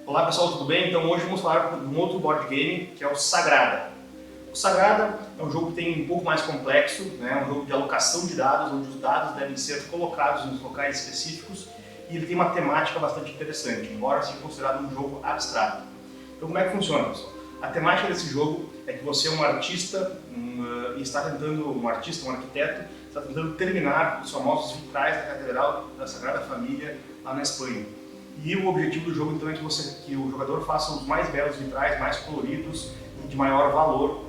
Olá pessoal, tudo bem? Então hoje vamos falar de um outro board game que é o Sagrada. O Sagrada é um jogo que tem um pouco mais complexo, né? É um jogo de alocação de dados, onde os dados devem ser colocados nos locais específicos e ele tem uma temática bastante interessante, embora seja considerado um jogo abstrato. Então como é que funciona, pessoal? A temática desse jogo é que você é um artista e está tentando, um arquiteto, está tentando terminar os famosos vitrais da Catedral da Sagrada Família lá na Espanha. E o objetivo do jogo então é que o jogador faça os mais belos vitrais, mais coloridos e de maior valor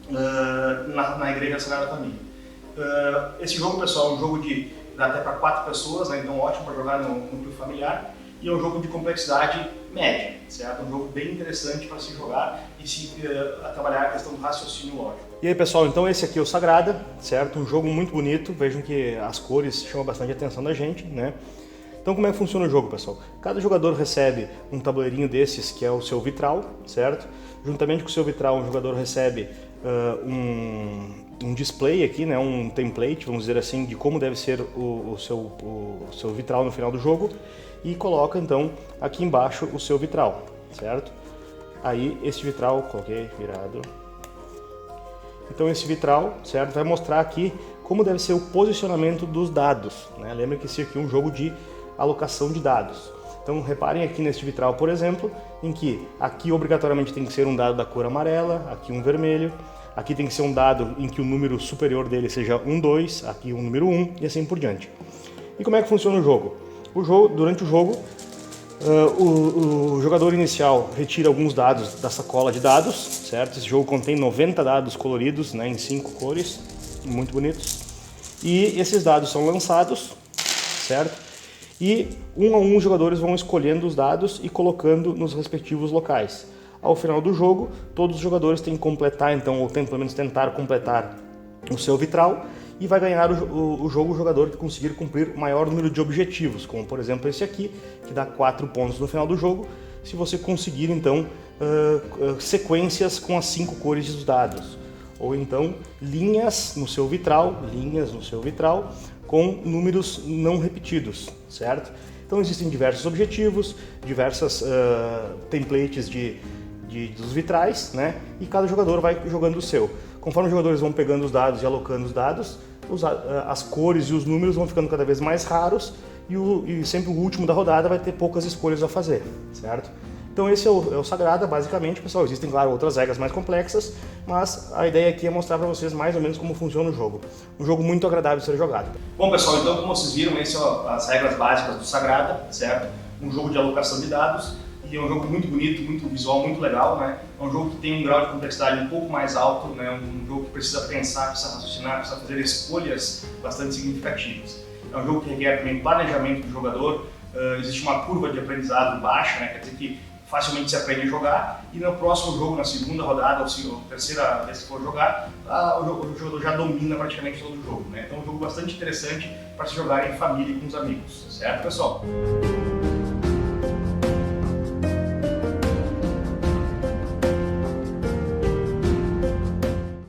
na Igreja da Sagrada Família. Esse jogo, pessoal, é um jogo de dá até para 4 pessoas, né? Então ótimo para jogar no núcleo familiar, e é um jogo de complexidade média, certo? Um jogo bem interessante para se jogar e se trabalhar a questão do raciocínio lógico. E aí pessoal, então esse aqui é o Sagrada, certo? Um jogo muito bonito, vejam que as cores chamam bastante a atenção da gente, né? Então como é que funciona o jogo, pessoal? Cada jogador recebe um tabuleirinho desses, que é o seu vitral, certo? Juntamente com o seu vitral, um jogador recebe um display aqui, né? Um template, vamos dizer assim, de como deve ser o seu vitral no final do jogo, e coloca então aqui embaixo o seu vitral, certo? Aí esse vitral, coloquei virado. Então esse vitral, certo, vai mostrar aqui como deve ser o posicionamento dos dados, né? Lembra que esse aqui é um jogo de alocação de dados. Então reparem aqui neste vitral, por exemplo, em que aqui obrigatoriamente tem que ser um dado da cor amarela, aqui um vermelho, aqui tem que ser um dado em que o número superior dele seja 1, 2, aqui um número 1 e assim por diante. E como é que funciona o jogo? Durante o jogo, o jogador inicial retira alguns dados da sacola de dados, certo? Esse jogo contém 90 dados coloridos, né, em 5 cores, muito bonitos. E esses dados são lançados, certo? E um a um os jogadores vão escolhendo os dados e colocando nos respectivos locais. Ao final do jogo, todos os jogadores têm que completar, então, ou pelo menos tentar completar o seu vitral, e vai ganhar o jogo o jogador que conseguir cumprir o maior número de objetivos, como por exemplo esse aqui, que dá 4 pontos no final do jogo, se você conseguir então sequências com as 5 cores dos dados, ou então linhas no seu vitral com números não repetidos, certo? Então existem diversos objetivos, diversas templates dos vitrais, né? E cada jogador vai jogando o seu. Conforme os jogadores vão pegando os dados e alocando os dados, as cores e os números vão ficando cada vez mais raros e sempre o último da rodada vai ter poucas escolhas a fazer, certo? Então esse é o Sagrada, basicamente, pessoal. Existem, claro, outras regras mais complexas, mas a ideia aqui é mostrar para vocês mais ou menos como funciona o jogo. Um jogo muito agradável de ser jogado. Bom, pessoal, então como vocês viram, essas são as regras básicas do Sagrada, certo? Um jogo de alocação de dados, e é um jogo muito bonito, muito visual, muito legal, né? É um jogo que tem um grau de complexidade um pouco mais alto, né? Um jogo que precisa pensar, precisa raciocinar, precisa fazer escolhas bastante significativas. É um jogo que requer também planejamento do jogador, existe uma curva de aprendizado baixa, né? Quer dizer que facilmente se aprende a jogar, e no próximo jogo, na segunda rodada ou terceira vez que for jogar, o jogador já domina praticamente todo o jogo, né? Então é um jogo bastante interessante para se jogar em família e com os amigos, certo, pessoal?